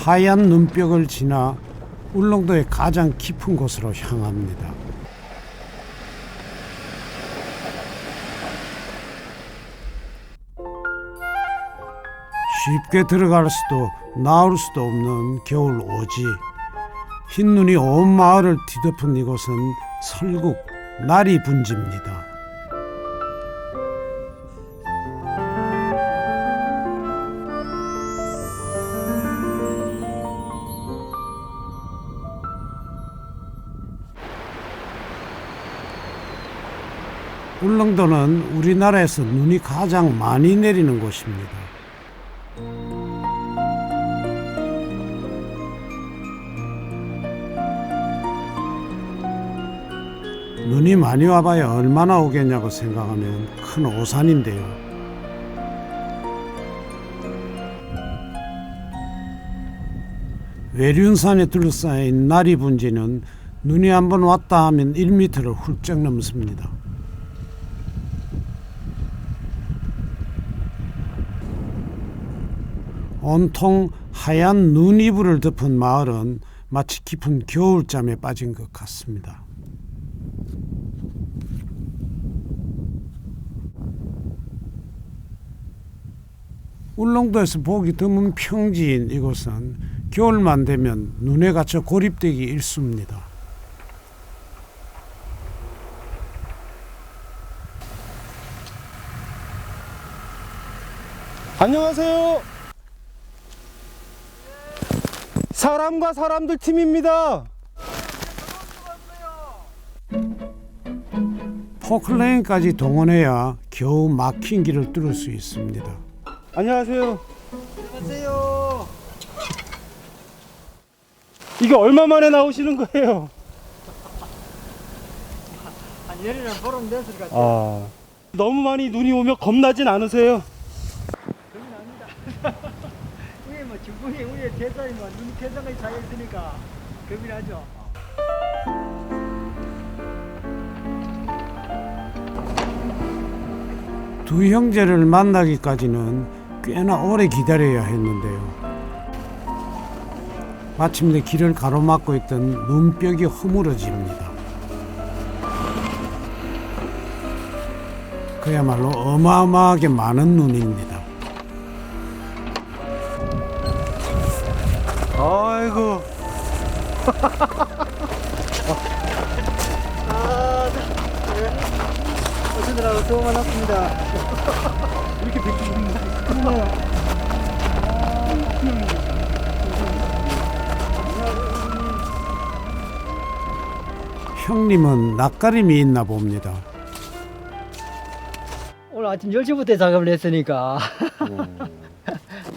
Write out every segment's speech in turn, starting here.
하얀 눈벽을 지나 울릉도의 가장 깊은 곳으로 향합니다. 쉽게 들어갈 수도 나올 수도 없는 겨울 오지. 흰눈이 온 마을을 뒤덮은 이곳은 설국 나리 분지입니다. 울릉도는 우리나라에서 눈이 가장 많이 내리는 곳입니다. 눈이 많이 와봐야 얼마나 오겠냐고 생각하면 큰 오산인데요. 외륜산에 둘러싸인 나리 분지는 눈이 한번 왔다 하면 1m를 훌쩍 넘습니다. 온통 하얀 눈 이불을 덮은 마을은 마치 깊은 겨울잠에 빠진 것 같습니다. 울릉도에서 보기 드문 평지인 이곳은 겨울만 되면 눈에 갇혀 고립되기 일쑤입니다. 안녕하세요. 사람과 사람들 팀입니다. 포클레인까지 동원해야 겨우 막힌 길을 뚫을 수 있습니다. 안녕하세요. 안녕하세요. 이게 얼마 만에 나오시는 거예요? 한 열흘은 보름 됐을 것 같아요. 너무 많이 눈이 오면 겁나진 않으세요? 겁이 납니다. 위에 뭐 중국에 위에 대장이 뭐 눈 대장이 차 있으니까 겁이 나죠. 두 형제를 만나기까지는 꽤나 오래 기다려야 했는데요. 마침내 길을 가로막고 있던 눈벽이 허물어집니다. 그야말로 어마어마하게 많은 눈입니다. 아이고. 오시느라고 수고 많았습니다. 이렇게 뵙기 형님은 낯가림이 있나 봅니다. 오늘 아침 10시부터 작업을 했으니까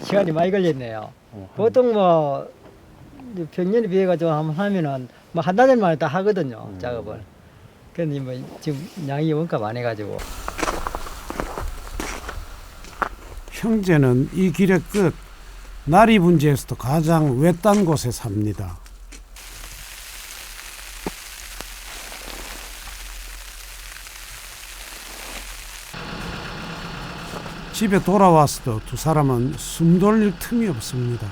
시간이 많이 걸렸네요. 보통 뭐 평년에 비해 가지고 한번 하면은 뭐 한 달 만에 다 하거든요, 작업을. 근데 뭐 지금 양이 원가 많이 가지고. 형제는 이 길의 끝 나리 분지에서도 가장 외딴 곳에 삽니다. 집에 돌아왔어도 두 사람은 숨 돌릴 틈이 없습니다.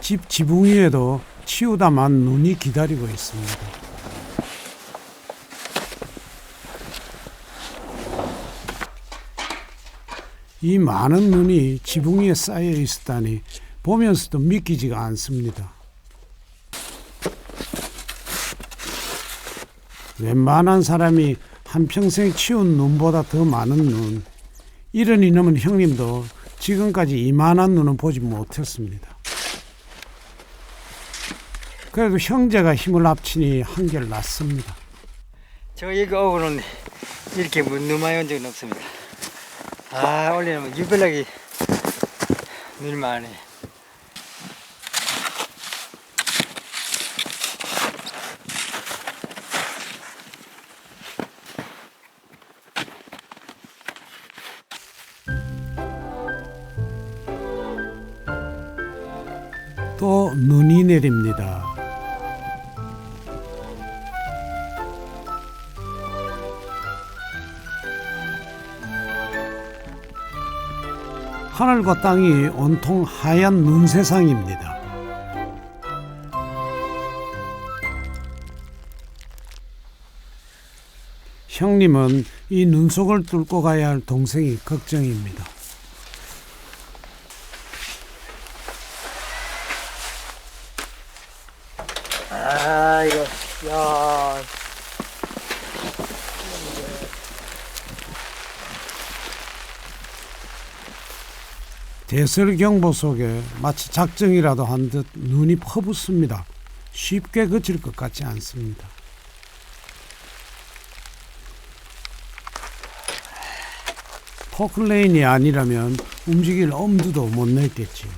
집 지붕 위에도 치우다만 눈이 기다리고 있습니다. 이 많은 눈이 지붕 위에 쌓여 있었다니 보면서도 믿기지가 않습니다. 웬만한 사람이 한평생 치운 눈보다 더 많은 눈, 이른이 넘은 형님도 지금까지 이만한 눈은 보지 못했습니다. 그래도 형제가 힘을 합치니 한결 낫습니다. 저 여기 오고는 이렇게 눈 많이 온 적은 없습니다. 원래는 유별나게 눈이 많이. 또 눈이 내립니다. 하늘과 땅이 온통 하얀 눈 세상입니다. 형님은 이 눈 속을 뚫고 가야 할 동생이 걱정입니다. 아이고, 야. 대설경보 속에 마치 작정이라도 한 듯 눈이 퍼붓습니다. 쉽게 그칠 것 같지 않습니다. 포클레인이 아니라면 움직일 엄두도 못 냈겠지요.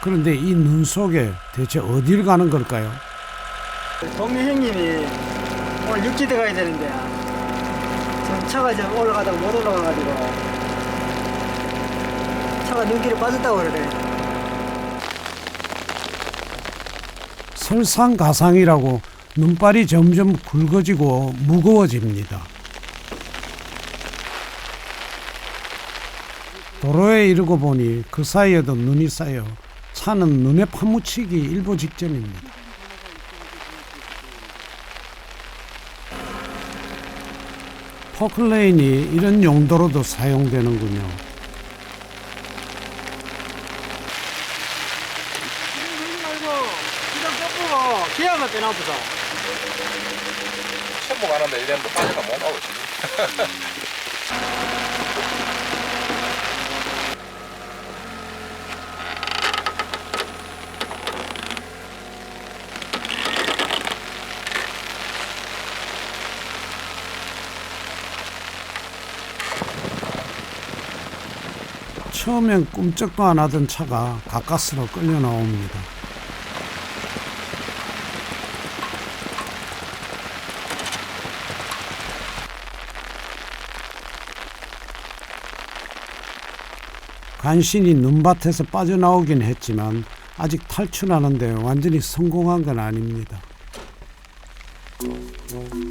그런데 이 눈 속에 대체 어딜 가는 걸까요? 동네 형님이 오늘 육지 들어가야 되는데 지금 차가 지금 올라가다가 못 올라가가지고 차가 눈길에 빠졌다고 그러네. 설상가상이라고 눈발이 점점 굵어지고 무거워집니다. 도로에 이르고 보니 그 사이에도 눈이 쌓여 차는 눈에 파묻히기 일보 직전입니다. 포클레인이 이런 용도로도 사용되는군요. 기아가 되나 보다. 첨부 가는데 이래도 빠져가 못 나오지. 처음엔 꿈쩍도 안 하던 차가 가까스로 끌려 나옵니다. 간신히 눈밭에서 빠져나오긴 했지만 아직 탈출하는데 완전히 성공한 건 아닙니다.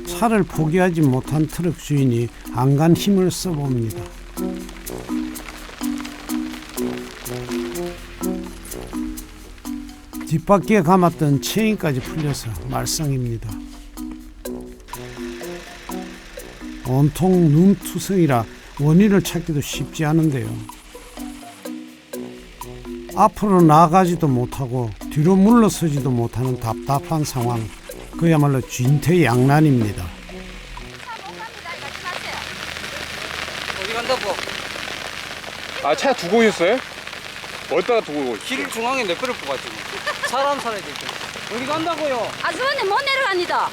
차를 포기하지 못한 트럭 주인이 안간 힘을 써봅니다. 뒷바퀴에 감았던 체인까지 풀려서 말썽입니다. 온통 눈투성이라 원인을 찾기도 쉽지 않은데요. 앞으로 나아가지도 못하고 뒤로 물러서지도 못하는 답답한 상황, 그야말로 진퇴양난입니다. 어디 간다고? 아, 차 두고 오셨어요? 어디다가 두고 오셨어요? 길 중앙에 내버려 뽑아지고 사람 살아야 되지. 어디 간다고요? 아주머니 못 내려갑니다.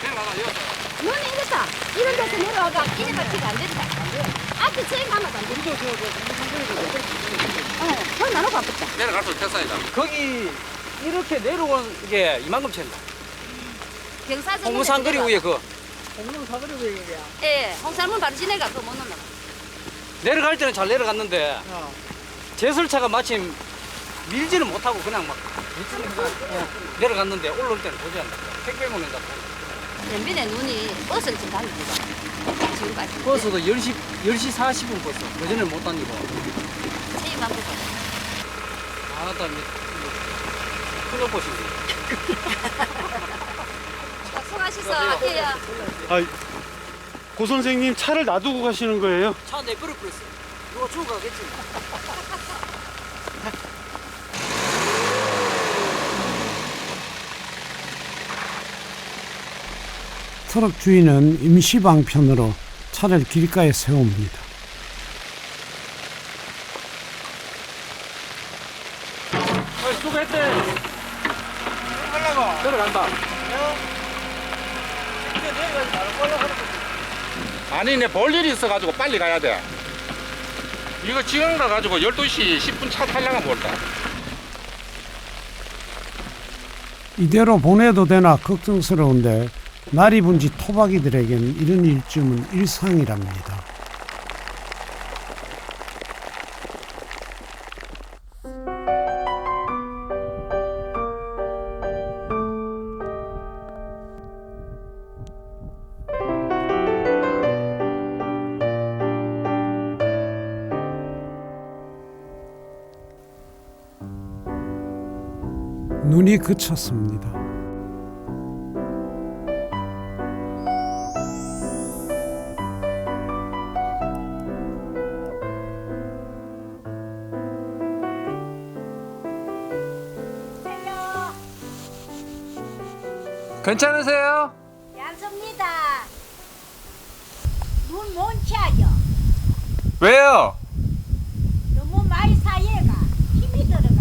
내려가나 여기서. 눈이 이렇다. 이런 데서 내려와가 이래가지가 안 된다. 앞에 체인 가면 안 된다. 그건 나눠 바쁘다. 내려갈 수 있겠어요. 거기 이렇게 내려오는 게 이만큼 챈다. 경사선. 홍문산거리 위에 그 공룡 사거리 왜 얘기야? 예, 홍살문 바로 지내가 그거 못 넣나. 내려갈 때는 잘 내려갔는데 어. 제설차가 마침 밀지는 못하고 그냥 막 내려갔는데 올라올 때는 도저히 안 돼. 택배 보낸다. 연빈에 눈이 버스를 지금 다닙니다. 지금까지. 버스도 10시 40분 버스. 그전에 못 다니고. 체인 가고. 아따 큰일 보시지. 수고하셨어. 할게요. 아, 고 선생님 차를 놔두고 가시는 거예요? 차 내버려 버렸어. 이거 주고 가겠지. 트럭 주인은 임시 방편으로 차를 길가에 세웁니다. 수고했대. 들어간다. 아니, 내 볼 일이 있어가지고 빨리 가야 돼. 이거 지금 가가지고 12시 10분 차 타려면 뭘까? 이대로 보내도 되나 걱정스러운데 날이 분지 토박이들에겐 이런 일쯤은 일상이랍니다. 눈이 그쳤습니다. 괜찮으세요? 양sob니다. 눈 못 차죠. 왜요? 너무 많이 사이가 힘이 들어가요.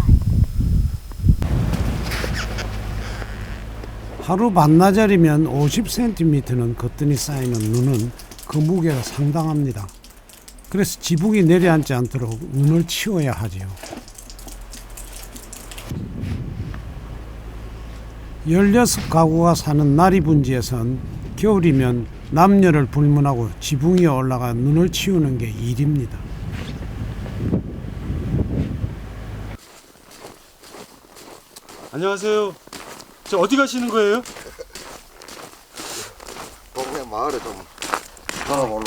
하루 반나절이면 50cm는 거뜬히 쌓이는 눈은 그 무게가 상당합니다. 그래서 지붕이 내려앉지 않도록 눈을 치워야 하지요. 16가구가 사는 나리분지에선 겨울이면 남녀를 불문하고 지붕 위에 올라가 눈을 치우는 게 일입니다. 안녕하세요. 저 어디 가시는 거예요? 동네 마을에 좀 돌아보려고.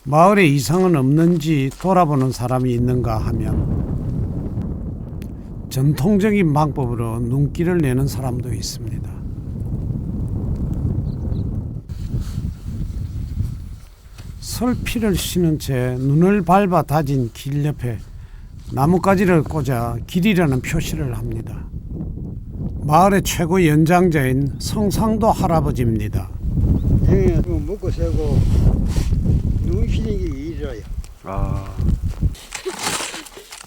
마을에 이상은 없는지 돌아보는 사람이 있는가 하면 전통적인 방법으로 눈길을 내는 사람도 있습니다. 설피를 신은 채 눈을 밟아 다진 길 옆에 나뭇가지를 꽂아 길이라는 표시를 합니다. 마을의 최고 연장자인 성상도 할아버지입니다. 형이 먹고 살고 눈 쉬는 게 일이라요.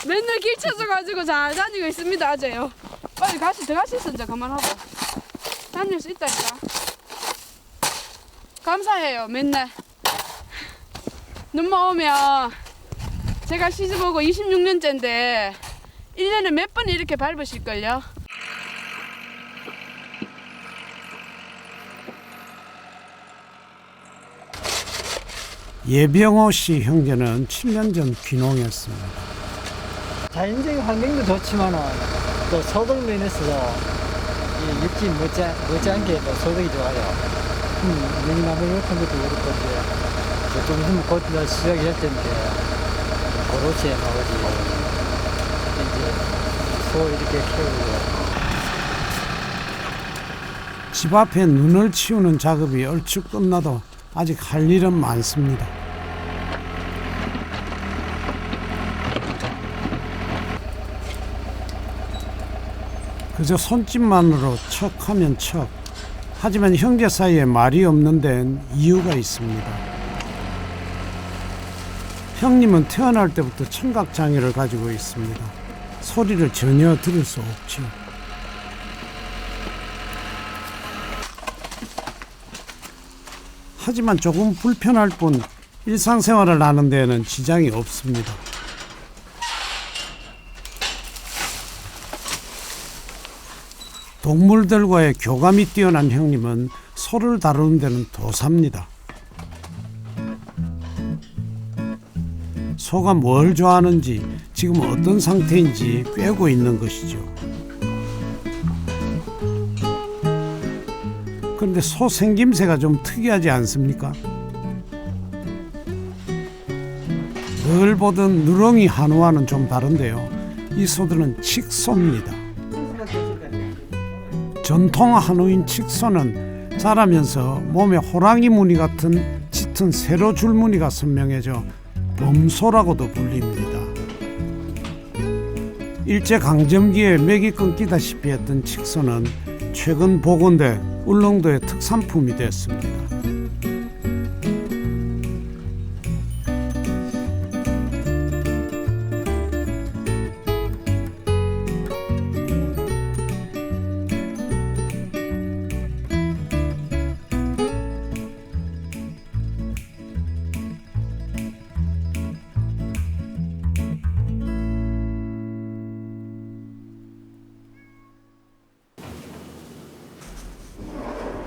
맨날 길 찾아가지고 잘 다니고 있습니다. 아재요. 빨리 들어갈 수 있어. 이제 그만하고 다닐 수 있다니까. 감사해요. 맨날 눈만 오면 제가 시집 오고 26년째인데 1년에 몇 번 이렇게 밟으실걸요. 예병호 씨 형제는 7년 전 귀농했습니다. 자연적인 환경도 좋지만은 또 소득 면에서도 이 육지 못지않게 또 소득이 좋아요. 냉나무 같은 것도 그렇고 이제 좀 있으면 곧 시작이 할 텐데 고로치에 나오지. 이제 소 이렇게 키우고. 집 앞에 눈을 치우는 작업이 얼추 끝나도 아직 할 일은 많습니다. 그저 손짓만으로 척하면 척. 하지만 형제 사이에 말이 없는 데는 이유가 있습니다. 형님은 태어날 때부터 청각장애를 가지고 있습니다. 소리를 전혀 들을 수 없지요. 하지만 조금 불편할 뿐 일상생활을 하는 데에는 지장이 없습니다. 동물들과의 교감이 뛰어난 형님은 소를 다루는 데는 도사입니다. 소가 뭘 좋아하는지, 지금 어떤 상태인지 꿰고 있는 것이죠. 그런데 소 생김새가 좀 특이하지 않습니까? 늘 보던 누렁이 한우와는 좀 다른데요. 이 소들은 칙소입니다. 전통 한우인 칙소는 자라면서 몸에 호랑이 무늬 같은 짙은 세로 줄무늬가 선명해져 범소라고도 불립니다. 일제강점기에 맥이 끊기다시피 했던 칙소는 최근 복원돼 울릉도의 특산품이 됐습니다.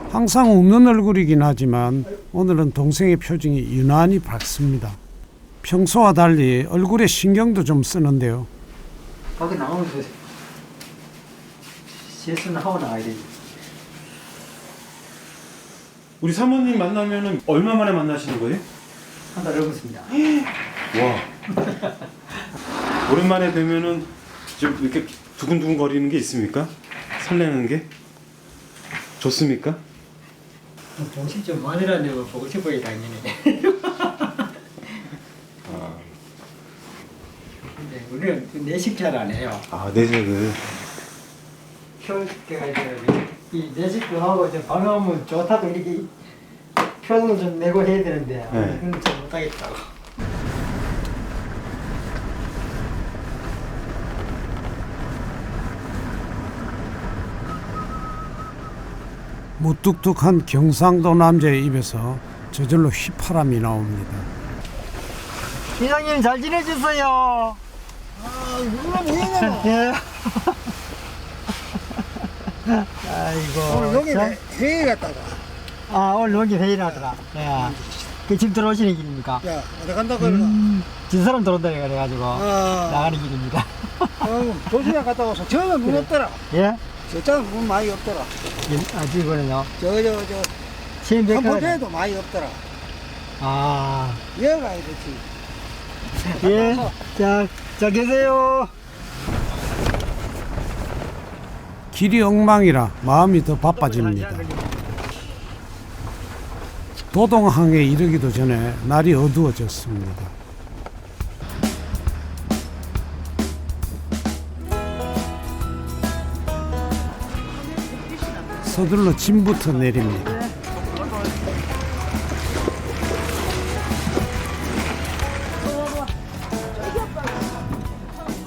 항상 웃는 얼굴이긴 하지만 오늘은 동생의 표정이 유난히 밝습니다. 평소와 달리 얼굴에 신경도 좀 쓰는데요. 밖에 나오면서 세수는 하고 나가야 돼. 우리 사모님 만나면은 얼마 만에 만나시는 거예요? 한 달 넘었습니다. 와. 오랜만에 뵈면은 좀 이렇게 두근두근 거리는 게 있습니까? 설레는 게? 좋습니까? 정신 좀 많이라는 거 보고 싶어요 당연히. 근데 우리는 내식 잘 안 해요. 아, 내색을. 표가 이 내식도 하고 이제 방하면 좋다고 이렇게 표정을 좀 내고 해야 되는데 네. 그건 잘 못하겠다고. 무뚝뚝한 경상도 남자의 입에서 저절로 휘파람이 나옵니다. 이장님 잘 지내셨어요? 물론 이해가 예. 아이고. 오늘 여기 참. 회의 갔다가 아 오늘 여기 회의를 하더라. 예. 그 집 들어오시는 길입니까? 야 어디 간다 그러나 진 사람 들어온다 그래가지고 아, 나가는 길입니다. 조심히 갔다 와서 저는 문 없더라. 예? 저쪽은 문 많이 없더라. 아직 이거는요. 저 시민백화점. 한포대도 많이 없더라. 아. 여가 이렇지. 예. 자 계세요. 길이 엉망이라 마음이 더 바빠집니다. 도동항에 이르기도 전에 날이 어두워졌습니다. 서둘러 짐부터 내립니다.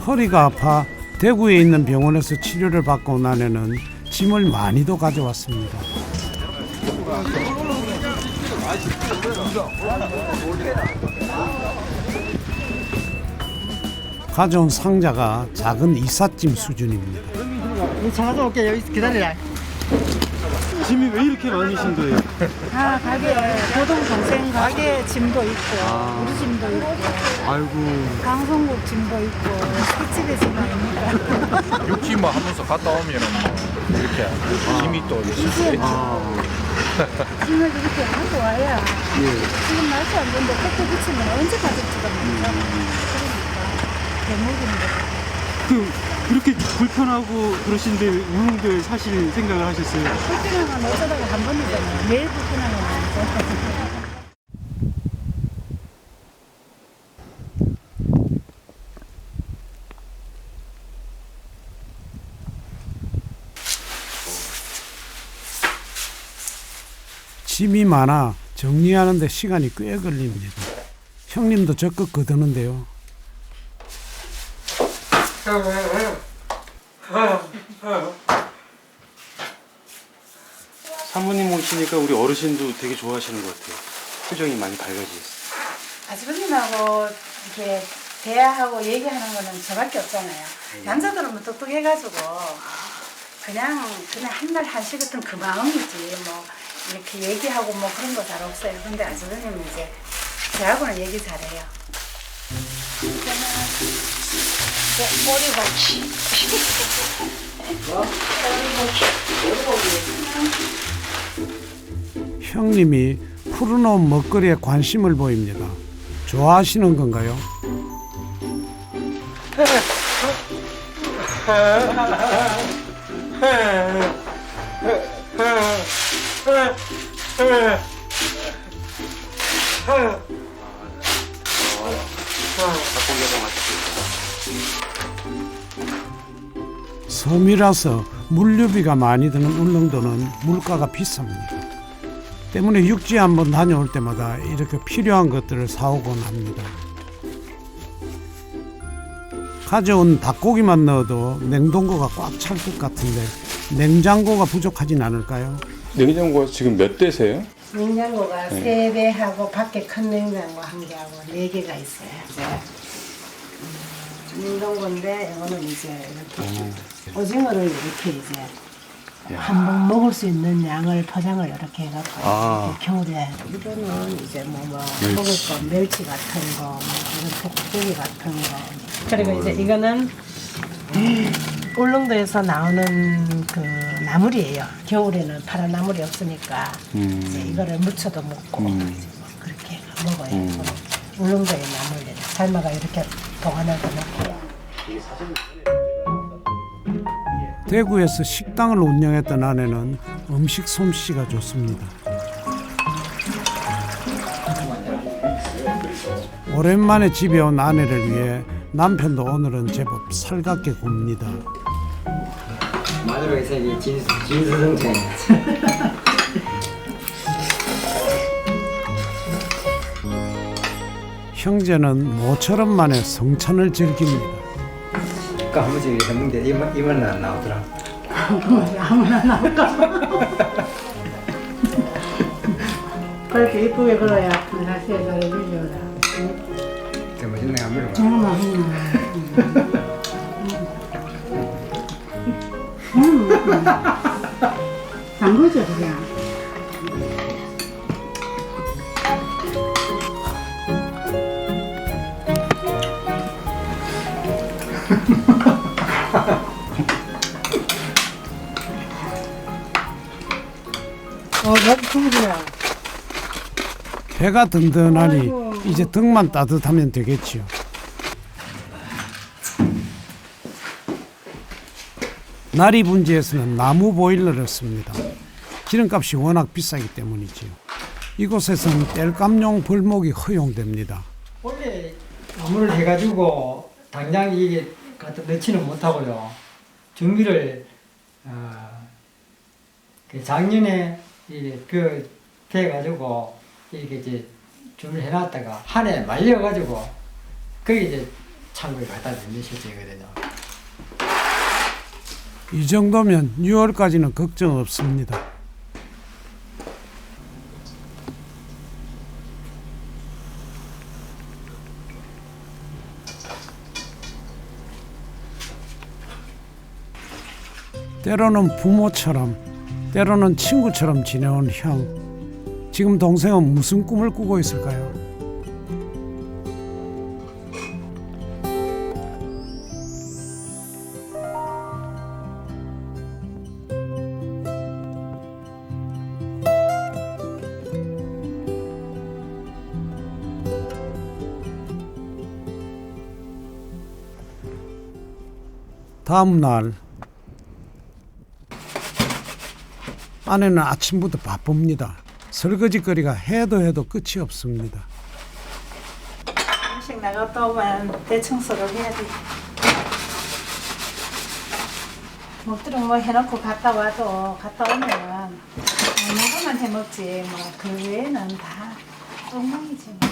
허리가 아파 대구에 있는 병원에서 치료를 받고 온 아내는 짐을 많이도 가져왔습니다. 가져온 상자가 작은 이삿짐 수준입니다. 차 가져올게. 여기 기다리라. 짐이 왜 이렇게 많으신데요? 아, 가게 도동 동생 가게 짐도 있고 우리 짐도 있고 아이고. 강성국 짐도 있고 횟집에 짐 아닙니까? 육지 뭐 하면서 갔다 오면은 뭐 이렇게 짐이 또 있을 수 있죠. 짐을 이렇게 하고 와야 지금 날씨 안 좋은데 택배 붙이면 언제 가질지도 모르잖아. 그러니까 대목인데. 그렇게 불편하고 그러신데 울릉도에 사실 생각을 하셨어요? 불편한 건 어쩌다가 한 번이잖아요. 매일 불편한 건 아니죠. 짐이 많아 정리하는데 시간이 꽤 걸립니다. 형님도 적극 거드는데요. 사모님 오시니까 우리 어르신도 되게 좋아하시는 것 같아요. 표정이 많이 밝아지셨어요. 아주버님하고 이렇게 대화하고 얘기하는 거는 저밖에 없잖아요. 남자들은 뭐 똑똑해가지고 그냥 한 말 한시 같은 그 마음이지 뭐 이렇게 얘기하고 뭐 그런 거 잘 없어요. 근데 아주버님은 이제 저하고는 얘기 잘해요. 꼬리고기. 형님이 푸르놓은 먹거리에 관심을 보입니다. 좋아하시는 건가요? 섬이라서 물류비가 많이 드는 울릉도는 물가가 비쌉니다. 때문에 육지에 한번 다녀올 때마다 이렇게 필요한 것들을 사오곤 합니다. 가져온 닭고기만 넣어도 냉동고가 꽉 찰 것 같은데 냉장고가 부족하진 않을까요? 냉장고가 지금 몇 대세요? 냉장고가 3대하고 밖에 큰 냉장고 1개하고 4개가 있어요. 냉동고인데 이거는 이제 이렇게 오징어를 이렇게 이제 한 번 먹을 수 있는 양을 포장을 이렇게 해갖고 이렇게 겨울에 이거는 이제 뭐 먹을 거 멸치 같은 거, 뭐 이런 톡고기 같은 거. 그리고 이제 이거는 울릉도에서 나오는 그 나물이에요. 겨울에는 파란 나물이 없으니까 이제 이거를 무쳐도 먹고 이제 뭐 그렇게 먹어요. 울릉도의 나물 삶아가 이렇게 보관해서 먹고요. 대구에서 식당을 운영했던 아내는 음식 솜씨가 좋습니다. 오랜만에 집에 온 아내를 위해 남편도 오늘은 제법 살갑게 굽니다. 마누라에서 이게 진수성찬. 형제는 모처럼 만에 성찬을 즐깁니다. 아까 한 번씩 했는데 이만 안 나오더라. 아무나 나올까? 그렇게 이쁘게 걸어야 다시 잘해주려라. 더 맛있네 안 물어봐. 정말 맛있네. 담그죠 그냥. 배고프구나. 배가 든든하니 이제 등만 따뜻하면 되겠지요. 나리 분지에서는 나무 보일러를 씁니다. 기름값이 워낙 비싸기 때문이지요. 이곳에서는 땔감용 벌목이 허용됩니다. 원래 나무를 해가지고 당장 이게 갖다 넣지는 못하고요. 준비를 그 작년에 이게 그 해가지고 이렇게 이제 준비를 해놨다가 한 해 말려가지고 거기 이제 창고에 갖다 넣는 실제거든요. 이 정도면 6월까지는 걱정 없습니다. 때로는 부모처럼, 때로는 친구처럼 지내온 형. 지금 동생은 무슨 꿈을 꾸고 있을까요? 다음 날 아내는 아침부터 바쁩니다. 설거지거리가 해도 끝이 없습니다. 음식 나갔다 오면 대청소를 해야 돼. 먹도록 뭐 해놓고 갔다 오면 나가만 해먹지 뭐 그 외에는 다 엉망이지 뭐.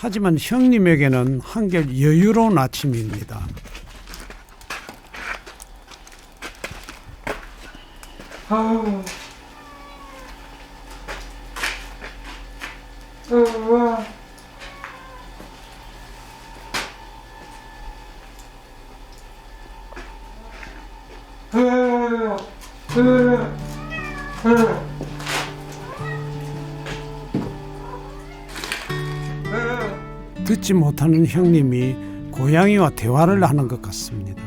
하지만 형님에게는 한결 여유로운 아침입니다. 듣지 못하는 형님이 고양이와 대화를 하는 것 같습니다.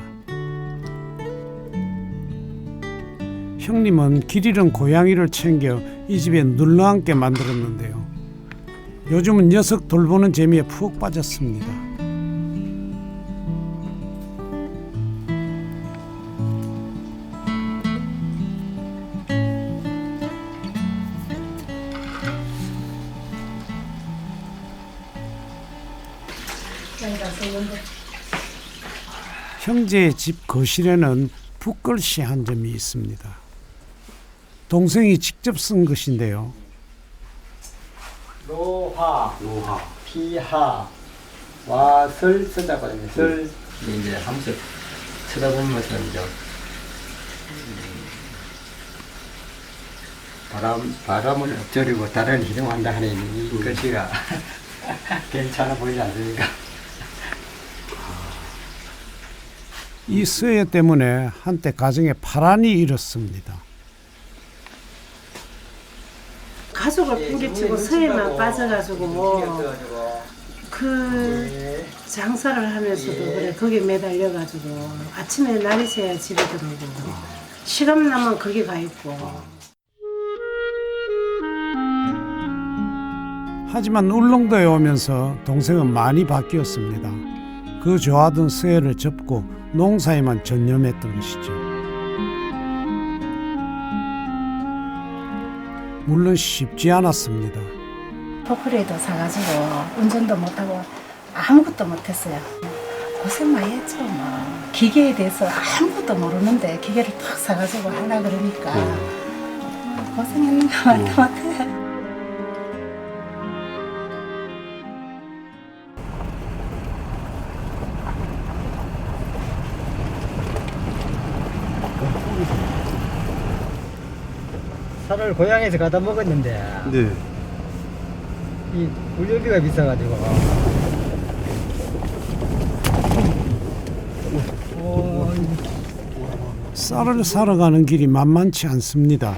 형님은 길 잃은 고양이를 챙겨 이 집에 눌러앉게 만들었는데요. 요즘은 녀석 돌보는 재미에 푹 빠졌습니다. 형제의 집 거실에는 붓글씨 한 점이 있습니다. 동생이 직접 쓴 것인데요. 로하, 피하, 와설 쓰자거든요. 설 이제 하면서 쳐다보면서 이제 바람을 엎드리고 달을 희롱한다 하는 이 글씨가 괜찮아 보이지 않습니까? 이 서예 때문에 한때 가정에 파란이 일었습니다. 가족을 뿌리치고 서예만 빠져가지고 뭐 그 장사를 하면서도 그래 거기에 매달려가지고 아침에 날이 새야 집에 들어오고 시간 나면 거기 가 있고. 하지만 울릉도에 오면서 동생은 많이 바뀌었습니다. 그 좋아하던 서해를 접고 농사에만 전념했던 것이죠. 물론 쉽지 않았습니다. 포크레이도 사가지고 운전도 못하고 아무것도 못했어요. 고생 많이 했죠. 뭐. 기계에 대해서 아무것도 모르는데 기계를 탁 사가지고 하려 그러니까 고생했는 것 같아. 살을 고향에서 갖다 먹었는데 네. 이 물류비가 비싸가지고 쌀을 사러 가는 길이 만만치 않습니다.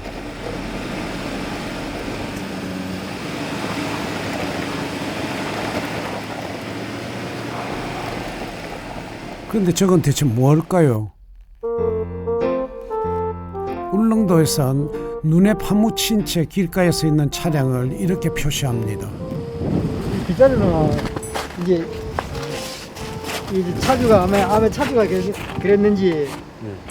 근데 저건 대체 뭘까요? 울릉도에선 눈에 파묻힌 채 길가에 서 있는 차량을 이렇게 표시합니다. 기자는 이제 이 차주가 아마 차주가 그랬는지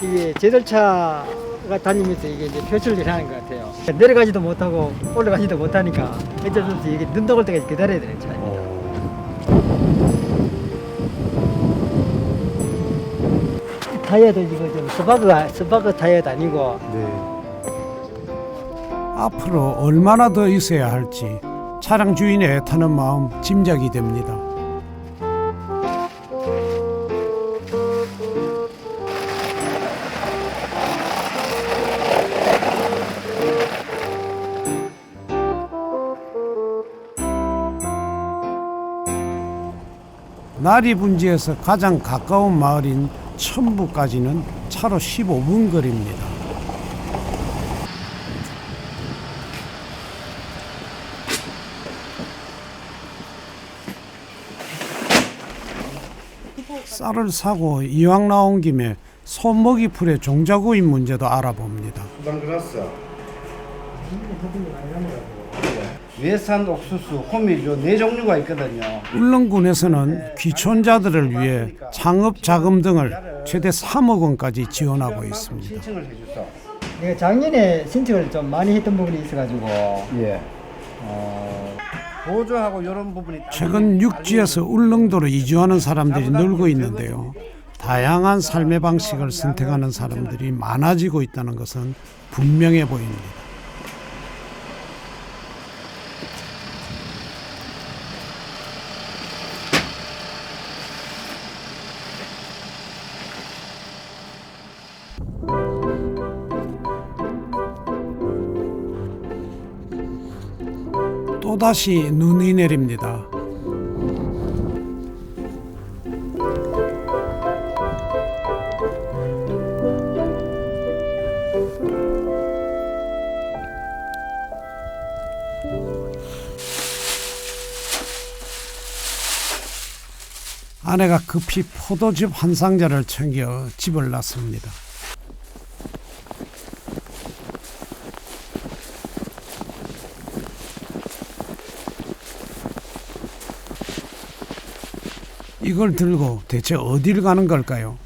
이게 제설차가 다니면서 이게 이제 표시를 하는 것 같아요. 내려가지도 못하고 올라가지도 못하니까 어쩔 수 없이 이게 눈 떠올 때까지 기다려야 되는 차예요. 타이어도 이거 좀 스파크 타이어도 아니고. 앞으로 얼마나 더 있어야 할지 차량 주인의 애타는 마음 짐작이 됩니다. 나리분지에서 가장 가까운 마을인 천부까지는 차로 15분 거리입니다. 쌀을 사고 이왕 나온 김에 소먹이 풀의 종자구이 문제도 알아봅니다. 외산 옥수수, 호밀 네 종류가 있거든요. 울릉군에서는 귀촌자들을 위해 창업 자금 등을 최대 3억 원까지 지원하고 있습니다. 신청을 해줬어. 내가 작년에 신청을 좀 많이 했던 부분이 있어가지고 예. 보조하고 이런 부분이 최근 육지에서 울릉도로 이주하는 사람들이 늘고 있는데요. 다양한 삶의 방식을 선택하는 사람들이 많아지고 있다는 것은 분명해 보입니다. 또다시 눈이 내립니다. 아내가 급히 포도즙 한 상자를 챙겨 집을 났습니다. 이걸 들고 대체 어딜 가는 걸까요?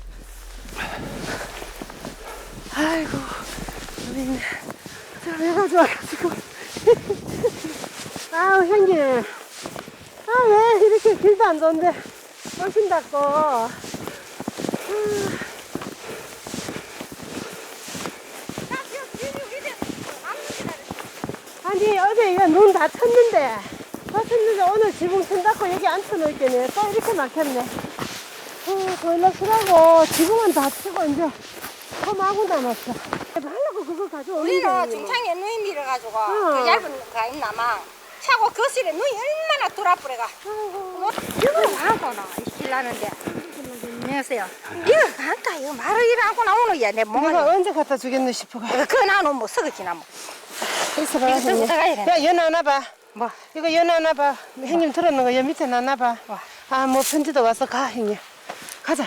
아이고, 우리는 배가 좋아가지고. 아우, 형님. 아, 왜 이렇게 길도 안 좋은데 오신다고. 아니, 어제 이거 눈 다 쳤는데. 쳤는데 오늘 지붕 튼다고 여기 앉혀놓을게네. 또 이렇게 막혔네. 보일러 쓰라고 지붕은 다 치고 이제 홈하고 남았어. 하려고 그거 가져오는데. 우리는 중창에 누이 밀어가지고 그 얇은 거 있나 막 차고 거실에 누이 얼마나 돌아버려가. 이거 나하고나 일하는데. 안녕하세요. 이거 간다 이거 말을 일하고 나오는 야 내 몸을. 내가 언제 갖다 주겠노 싶어가. 그거 나는 뭐 썩었지나 뭐. 있어봐. 이거 들고 들어가야 돼. 야, 연 하나 봐. 뭐? 이거 연 하나 봐. 형님 들었는 거 연 밑에 놨나 봐. 아, 뭐 편지도 와서 가, 형님. 가자.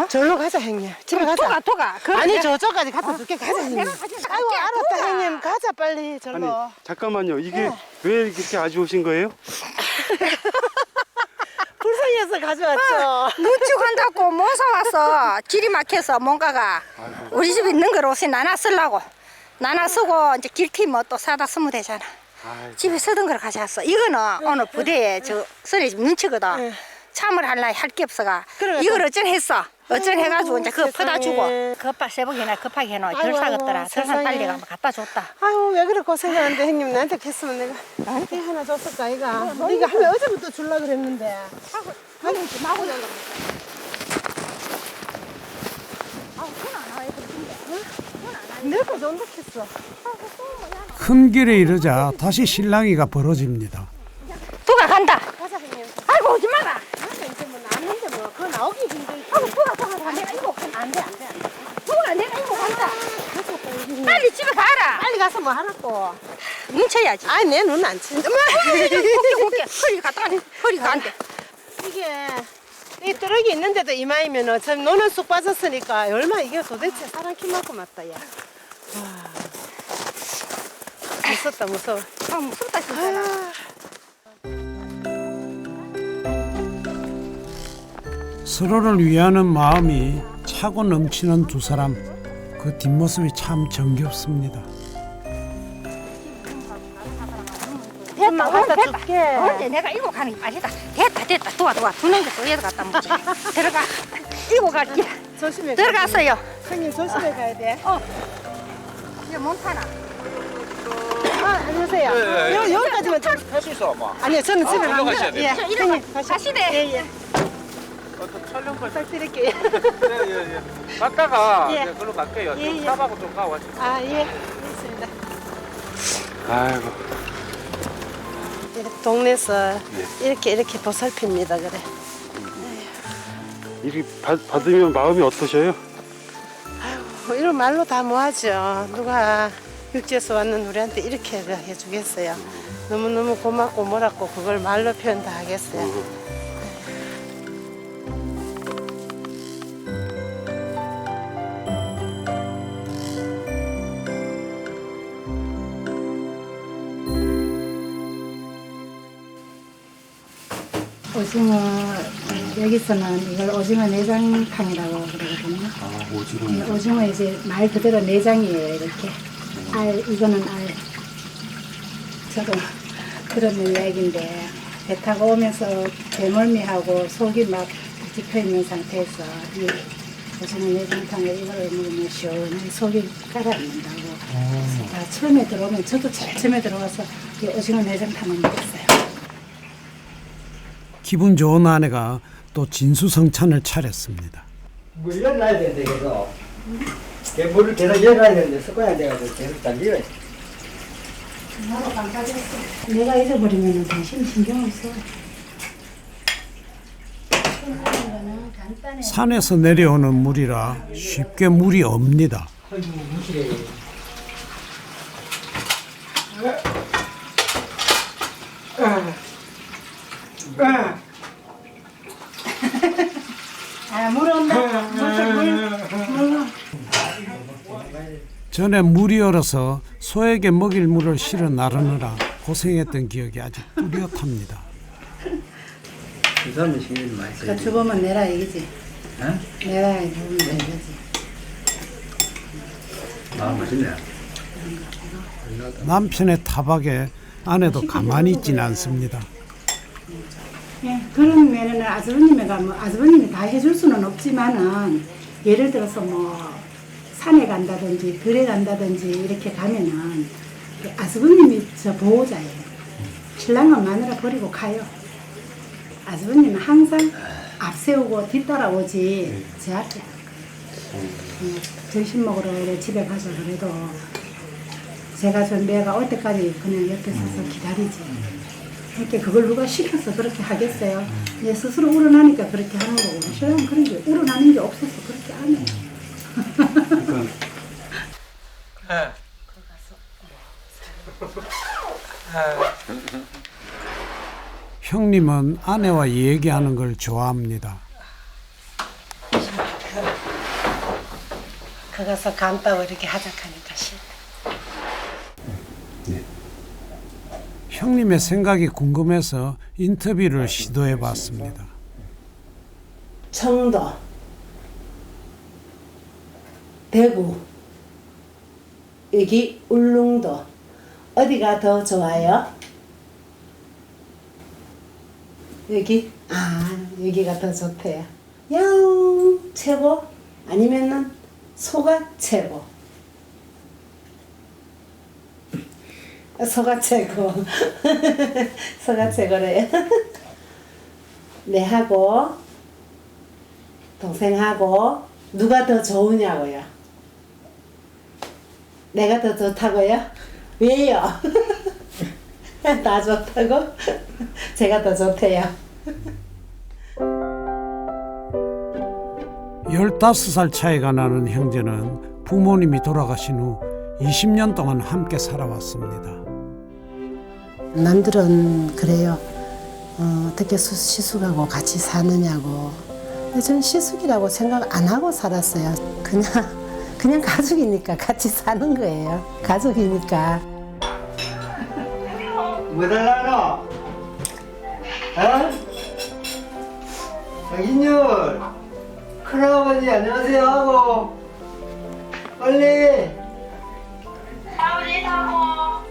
절로 가자 형님. 집에 가자. 도가. 아니 저쪽까지 갖다 줄게. 가자 형님. 내가 가자. 아이고 알았다 형님. 가자 빨리 절로. 잠깐만요. 이게 왜 이렇게 가져오신 거예요? 불쌍해서 가져왔죠. 눈치 간다고 못 사왔어. 길이 막혀서 뭔가가 우리 집에 있는 걸 옷에 나눠 쓰려고. 나눠 쓰고 이제 길티 뭐 또 사다 쓰면 되잖아. 집에 쓰던 걸 가져왔어. 이거는 오늘 부대에 저 소리 눈치거든. 참을 할라 할 게 없어가. 이걸 어쩐 했어. 어쩐 해가지고 이제 그거 퍼다 주고. 급하 새벽이나 급하게 해놓아. 덜 사겠더라. 설산 빨리 가면 갖다 줬다. 아유 왜 그래 고생하는데 형님 나한테 했으면 내가 나한테 하나 줬을까 이가. 네가 하면 어제부터 줄라 그랬는데. 하긴 좀 하고 놀라. 아우 손안 나와 이거 근데. 내가 전독했어. 큰 길에 이르자 다시 실랑이가 벌어집니다. 누가 간다. 가자 형님. 아이고 오지 마라. 가자 이제 뭐 나는데 뭐 그거 나오기 힘들지. 아이고 누가 내가 이거 안돼. 누가 내가 이거 간다. 빨리 집에 가라. 빨리 가서 뭐 하라고. 뭉쳐야지. 아니 내 눈 안 친다. 볼게. 허리 갔다 가니 허리가 안 돼. 이게 이 뚜럭이 있는데도 이마이면은 참 노는 쑥 빠졌으니까 얼마 이게 도대체 사람 키만큼 맞다 야. 와. 무섭다 무서워. 아 무섭다 진짜. 서로를 위하는 마음이 차고 넘치는 두 사람. 그 뒷모습이 참 정겹습니다. 엄마 갖다 줄게. 언제 내가 이거 가는 게 말이다. 됐다. 도와. 두는 게또 얘도 갖다 묻지. 들어가. 이거 갈게. 조심해. 들어갔어요. 형님 조심해 가야 돼. 이제 못 타나. 안녕하세요. 여기까지만 좀. 할 수 있어, 뭐. 아니요 저는 집에 일로 가셔야 돼요. 예. 형님 가시대. 예. 촬영 걸. 부탁드릴게요. 예. 갔다가 예. 이제 글로 갈게요. 예, 예. 탑하고 좀 가와시. 아 예. 알겠습니다. 아이고. 이렇게 동네에서 이렇게 보살핍니다 그래. 이렇게 받으면 마음이 어떠셔요? 이런 말로 다 뭐하죠. 누가 육지에서 왔는 우리한테 이렇게 해주겠어요. 너무너무 고맙고 뭐라고 그걸 말로 표현 다 하겠어요. 오징어 여기서는 이걸 오징어 내장탕이라고 그러거든요. 오징어 이제 말 그대로 내장이에요. 이렇게 이거는 알. 저도 그런 이야기인데 배 타고 오면서 배멀미하고 속이 막 뒤집혀 있는 상태에서 이 오징어 내장탕을 이걸 먹으면 시원히 속이 가라앉는다고. 다 처음에 들어오면 저도 제일 처음에 들어와서 이 오징어 내장탕을 먹었어요. 기분 좋은 아내가 또 진수성찬을 차렸습니다. 물 열어놔야 되는데 그래서 물을 계속 열어놔야 되는데 습관이 안 돼가지고 계속 달려요. 나도 깜빡했어. 내가 잊어버리면 당신 신경 없어. 산에서 내려오는 물이라 쉽게 물이 없니다. 물 온다. 물. 전에 물이 얼어서 소에게 먹일 물을 실어 나르느라 고생했던 기억이 아직 뚜렷합니다. 그 사람이 신경 많이 써요. 그 주보면 내라 이거지. 응? 내라 주보면 이거지. 맛있네. 남편의 타박에 아내도 가만히 있지는 않습니다. 예, 그런 면에는 아주버님이가 뭐 아주버님이 다 해줄 수는 없지만은 예를 들어서 뭐 산에 간다든지 들에 간다든지 이렇게 가면은 아주버님이 저 보호자예요. 신랑은 마누라 버리고 가요. 아주버님은 항상 앞세우고 뒤따라오지 제 앞에 점심 먹으러 집에 가서 그래도 제가 전배가 올 때까지 그냥 옆에 서서 기다리지. 이렇게 그걸 누가 시켜서 그렇게 하겠어요? 이제 스스로 우러나니까 그렇게 하는 거고 신랑은 그런 게 우러나는 게 없어서 그렇게 안 해요. 형님은 아내와 얘기하는 걸 좋아합니다. 거기서 간다고 이렇게 하작하니까 싫어. 형님의 생각이 궁금해서 인터뷰를 시도해 봤습니다. 청도, 대구, 여기 울릉도 어디가 더 좋아요? 여기? 여기가 더 좋대요. 양 최고? 아니면은 소가 최고? 소가 최고. 소가 최고래요. 내하고 동생하고 누가 더 좋으냐고요? 내가 더 좋다고요? 왜요? 다 좋다고? 제가 더 좋대요. 15살 차이가 나는 형제는 부모님이 돌아가신 후 20년 동안 함께 살아왔습니다. 남들은 그래요. 어떻게 시숙하고 같이 사느냐고. 근데 저는 시숙이라고 생각 안 하고 살았어요. 그냥 가족이니까 같이 사는 거예요. 가족이니까. 뭐 달라노? 어? 정인율 큰아버지 안녕하세요 하고 빨리 아버지 사고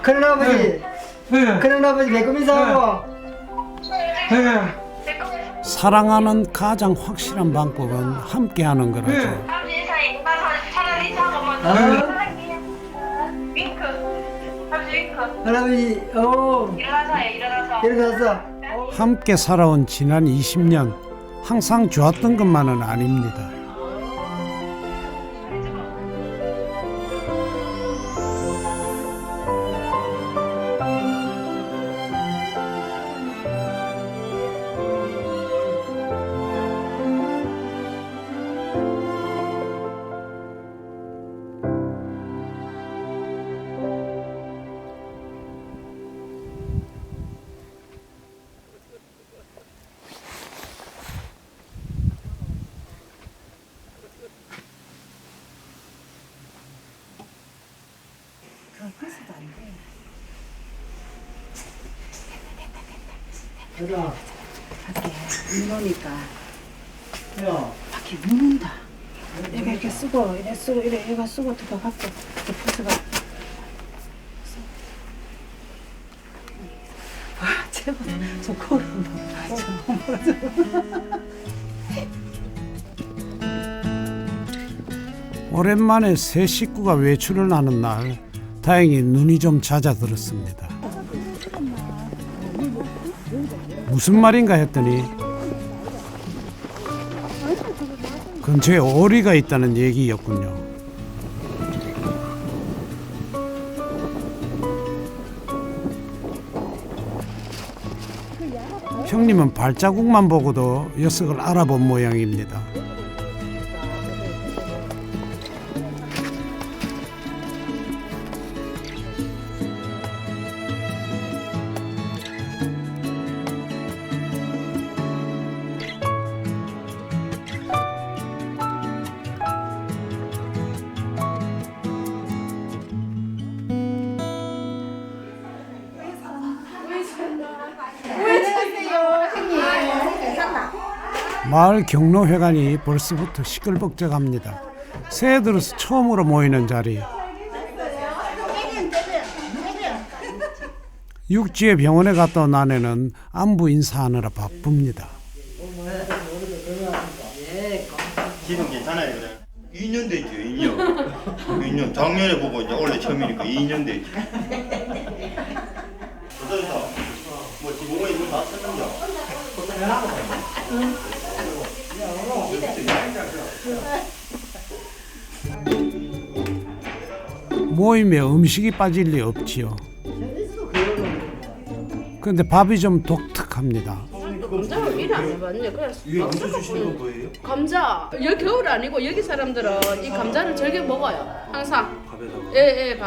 큰아버지 큰아버지 개꿈이 사고 사랑하는 가장 확실한 방법은 함께하는 거라죠. 아버지 사이 차라리 사고 뭐 윙크 아버지 윙크 할아버지 일어나서 함께 살아온 지난 20년 항상 좋았던 것만은 아닙니다. 얘들아 밖에 눈 오니까 야 밖에 눈 온다. 내가 이렇게 쓰고 이래 얘가 쓰고 들어갖고 이렇게 부서가. 와 최고. 저 코를 오랜만에 새 식구가 외출을 하는 날 다행히 눈이 좀 잦아들었습니다. 무슨 말인가 했더니 근처에 오리가 있다는 얘기였군요. 형님은 발자국만 보고도 녀석을 알아본 모양입니다. 마을 경로회관이 벌써부터 시끌벅적합니다. 새해 들어서 처음으로 모이는 자리. 육지에 병원에 갔다 온 아내는 안부 인사하느라 바쁩니다. 지금 괜찮아요 그래? 2년 됐죠 2년 작년에 보고 이제 원래 처음이니까 2년 됐죠 어떠셨어? 뭐 지붕에 문 다 쳤는겨? 모임에 음식이 빠질 리 없지요. 그런데 밥이 좀 독특합니다. 감자가 일을 안 해봤네. 그래서 이게 감자 주시는 건 뭐예요? 감자 여기 겨울 아니고 여기 사람들은 이 감자를 즐겨 먹어요. 항상. 밥에다가? 예,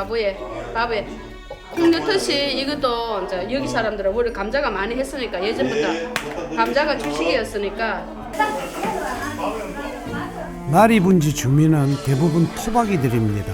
밥에 콩 넣듯이 이것도 이제 여기 사람들은 원래 감자가 많이 했으니까 예전부터 감자가 주식이었으니까. 나리분지 주민은 대부분 토박이들입니다.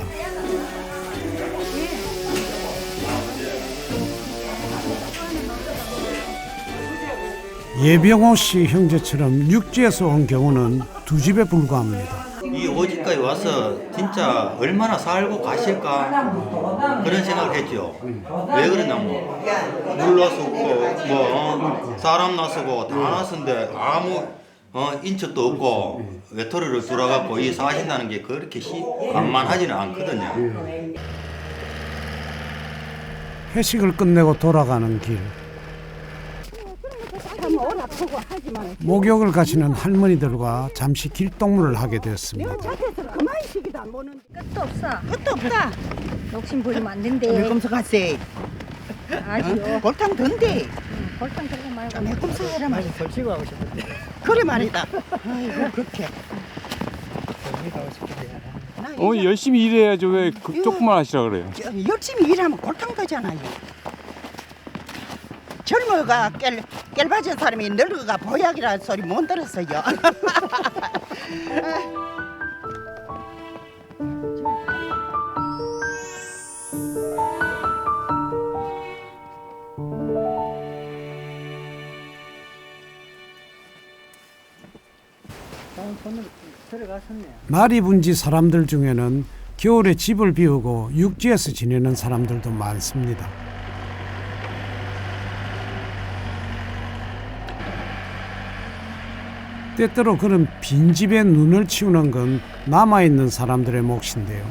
예병호 씨 형제처럼 육지에서 온 경우는 2집에 불과합니다. 이 오지까지 와서 진짜 얼마나 살고 가실까 그런 생각을 했죠. 왜 그러냐면 물 나서고 뭐 사람 나서고 다 나서는데 아무 인척도 없고 외톨이를 돌아가고 이 사신다는 게 그렇게 만만하지는 않거든요. 회식을 끝내고 돌아가는 길. 목욕을 가시는 할머니들과 잠시 길동무를 하게 되었습니다. 끝도 없어. 끝도 없다. 욕심 부리면 안 된대. 매콤서 갔세. 아시오. 골탕 던데. 골탕 들고 말고. 매콤서 해라 말이야. 걸치고 하고 싶은데. 그래 말이다. 아이고 그렇게. 어머니 열심히 일해야죠. 왜 조금만 하시라 그래요? 열심히 일하면 골탕 되잖아요. 젊어가 깰바진 사람이 늙어가 보약이라는 소리 못 들었어요. 나리분지 사람들 중에는 겨울에 집을 비우고 육지에서 지내는 사람들도 많습니다. 때때로 그런 빈집에 눈을 치우는 건 남아있는 사람들의 몫인데요.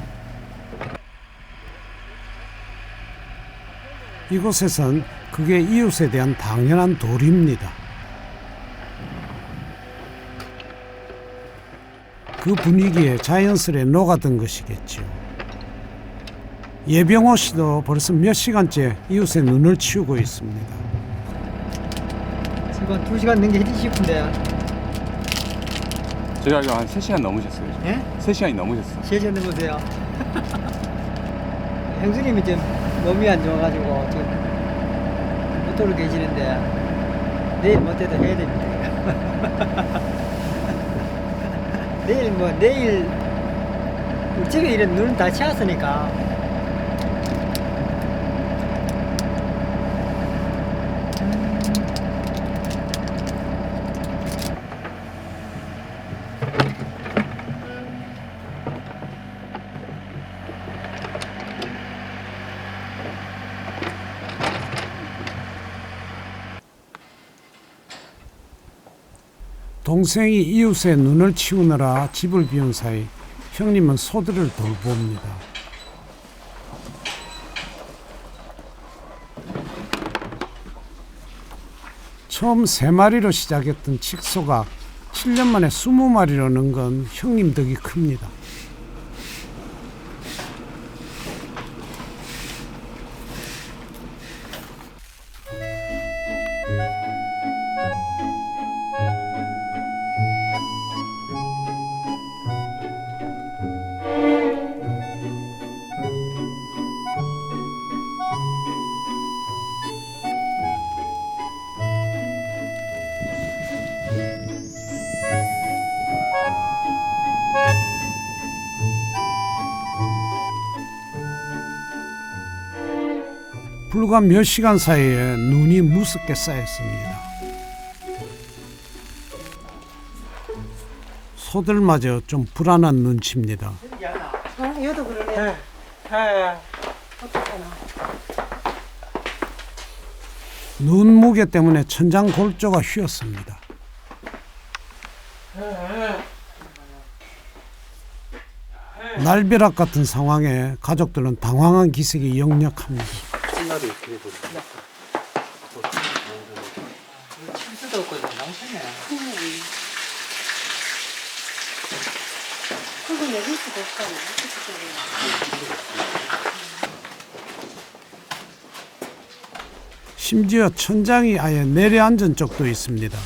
이곳에선 그게 이웃에 대한 당연한 도리입니다. 그 분위기에 자연스레 녹아든 것이겠죠. 예병호 씨도 벌써 몇 시간째 이웃의 눈을 치우고 있습니다. 지금 2시간 넘게 해주고 싶은데. 제가 알기로 한 3시간 넘으셨어요. 예? 3시간이 넘으셨어요. 3시간 넘으세요. 형수님이 좀 몸이 안 좋아가지고 지금 못 돌고 계시는데 내일 못해도 해야 됩니다. 내일 일찍이 이런 눈 다 치웠으니까. 동생이 이웃의 눈을 치우느라 집을 비운 사이 형님은 소들을 돌봅니다. 처음 3마리로 시작했던 칙소가 7년 만에 20마리로 는 건 형님 덕이 큽니다. 불과 몇 시간 사이에 눈이 무섭게 쌓였습니다. 소들마저 좀 불안한 눈치입니다. 얘도 그러네. 눈 무게 때문에 천장 골조가 휘었습니다. 날벼락 같은 상황에 가족들은 당황한 기색이 역력합니다. 칠수도 없고 낭패네. 그거 내릴 수도 없잖아. 심지어 천장이 아예 내려앉은 적도 있습니다.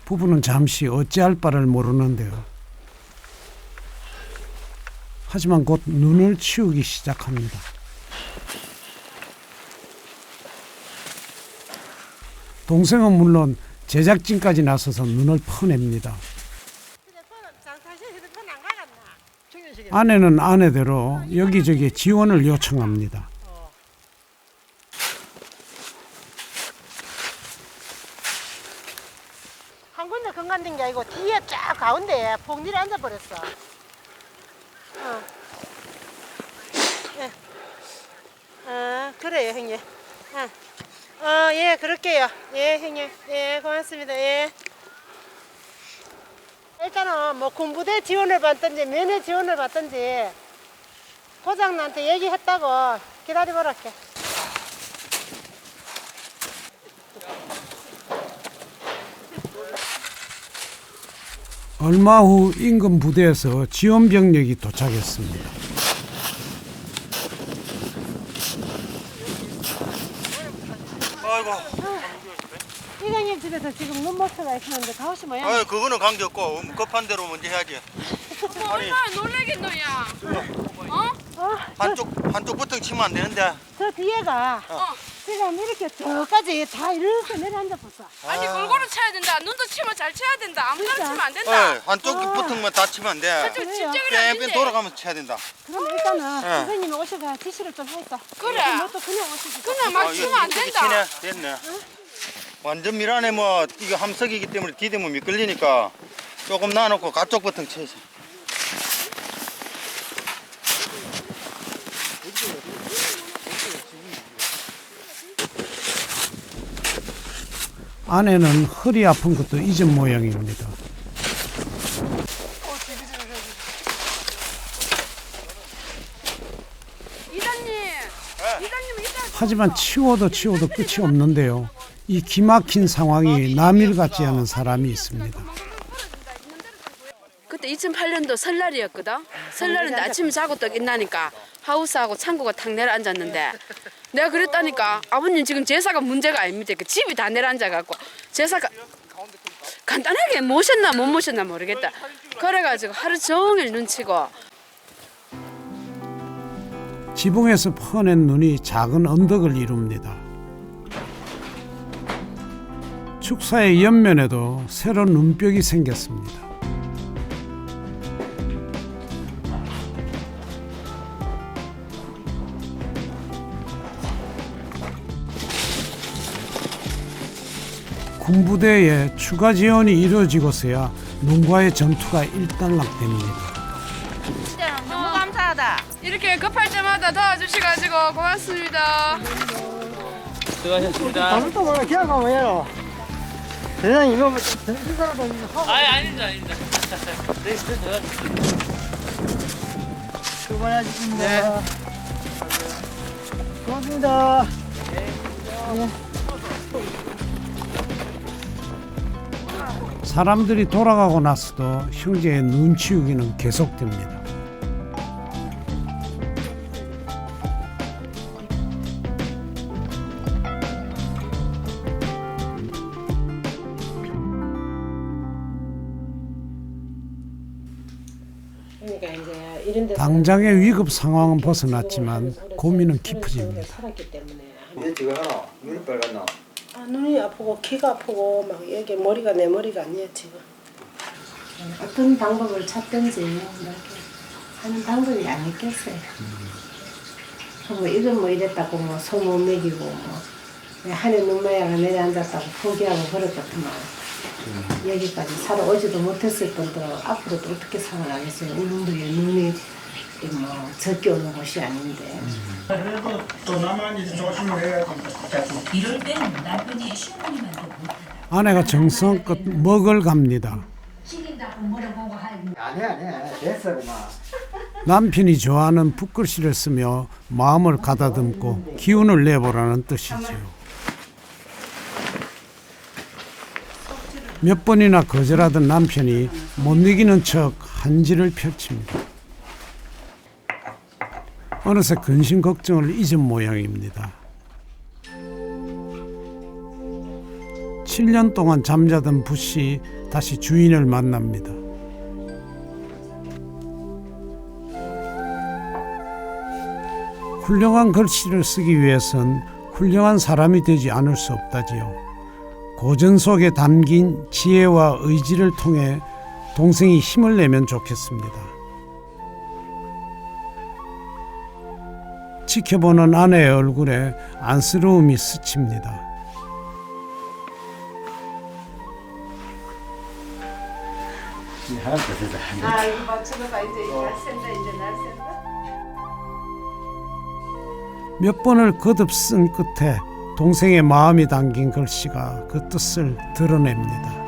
부부는 잠시 어찌할 바를 모르는데요. 하지만 곧 눈을 치우기 시작합니다. 동생은 물론 제작진까지 나서서 눈을 퍼냅니다. 아내는 아내대로 여기저기 지원을 요청합니다. 한 군데 건강된 게 아니고 뒤에 쫙 가운데에 봉지를 앉아버렸어. 예. 그래요, 형님. 예, 그럴게요. 예, 형님. 예, 고맙습니다. 예. 일단은 뭐 군부대 지원을 받든지 면회 지원을 받든지 고장나한테 얘기했다고 기다려보랄게. 얼마 후 인근 부대에서 지원 병력이 도착했습니다. 아이고. 이장님 집에서 지금 눈목표가 있었는데 가오시 뭐야? 아, 그거는 관계없고 급한 대로 먼저 해야지. 아니, 얼마나 놀라긴 너야. 한쪽 버튼 치면 안 되는데. 저 뒤에가 지금 이렇게 저까지 다 이렇게 내려앉아 봤어. 아니 골고루 쳐야 된다. 눈도 치면 잘 쳐야 된다. 아무나 치면 안 된다. 네, 한쪽 버튼만 다 치면 안 돼. 그쪽 집중을 안 뺑뺑 된대. 돌아가면서 쳐야 된다. 그럼 일단은 네. 선생님이 오셔가 지시를 좀 해있어. 그래. 너또 그냥 오시지. 그냥 막 치면 안 된다. 치네, 됐네. 완전 밀안에 뭐 이거 함석이기 때문에 디디면 미끌리니까 조금 놔놓고 가쪽 버튼 쳐야지. 아내는 허리 아픈 것도 잊은 모양입니다. 하지만 치워도 끝이 없는데요. 이 기막힌 상황이 남일 같지 않은 사람이 있습니다. 그때 2008년도 설날이었거든. 설날인데 아침에 자고 또 일나니까 하우스하고 창고가 탁 내려앉았는데 내가 그랬다니까 아버님 지금 제사가 문제가 아닙니다. 그 집이 다 내려앉아갖고 제사가 간단하게 모셨나 못 모셨나 모르겠다. 그래가지고 하루 종일 눈치고 지붕에서 퍼낸 눈이 작은 언덕을 이룹니다. 축사의 옆면에도 새로운 눈벽이 생겼습니다. 군부대에 추가 지원이 이루어지고서야 눈과의 전투가 일단락됩니다. 진짜 너무 감사하다. 이렇게 급할 때마다 도와주셔가지고 고맙습니다. 수고하셨습니다. 다음부터 뭐라 기억하면 뭐예요? 세상에 이거 뭐 정신 사람도 하고. 아닙니다. 수고하셨습니다. 네. 고맙습니다. 네. 사람들이 돌아가고 나서도 형제의 눈치우기는 계속됩니다. 당장의 위급 상황은 벗어났지만 고민은 깊어집니다. 지금 하나 눈이 빨갛나? 눈이 아프고 귀가 아프고 막 여기 머리가 내 머리가 아니야 지금. 어떤 방법을 찾든지 이렇게 하는 방법이 아니겠어요. 뭐 이건 뭐 이랬다고 뭐 소문 먹이고 뭐 하늘 눈마야가 내려앉았다고 포기하고 그랬거든요. 여기까지 살아오지도 못했을 뿐더러 앞으로도 어떻게 살아가겠어요. 울릉도에 눈이 뭐 적게 오는 곳이 아닌데. 그래도 또 나만 이제 조심을 해야 된다. 이럴 때는 남편이 시어머니만도 못하다. 아내가 정성껏 먹을 갑니다. 아니야 됐어 그만. 남편이 좋아하는 붓글씨를 쓰며 마음을 가다듬고 기운을 내보라는 뜻이지요. 몇 번이나 거절하던 남편이 못 이기는 척 한지를 펼칩니다. 어느새 근심 걱정을 잊은 모양입니다. 7년 동안 잠자던 붓이 다시 주인을 만납니다. 훌륭한 글씨를 쓰기 위해선 훌륭한 사람이 되지 않을 수 없다지요. 고전 속에 담긴 지혜와 의지를 통해 동생이 힘을 내면 좋겠습니다. 지켜보는 아내의 얼굴에 안쓰러움이 스칩니다. 아, 이거 맞춰봐. 이제 날 샌다. 이제 날 샌다. 몇 번을 거듭 쓴 끝에 동생의 마음이 담긴 글씨가 그 뜻을 드러냅니다.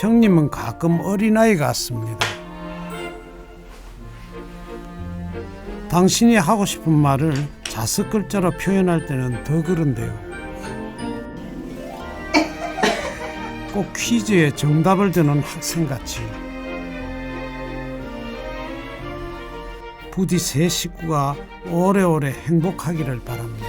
형님은 가끔 어린아이 같습니다. 당신이 하고 싶은 말을 자석 글자로 표현할 때는 더 그런데요. 꼭 퀴즈에 정답을 드는 학생같이. 부디 세 식구가 오래오래 행복하기를 바랍니다.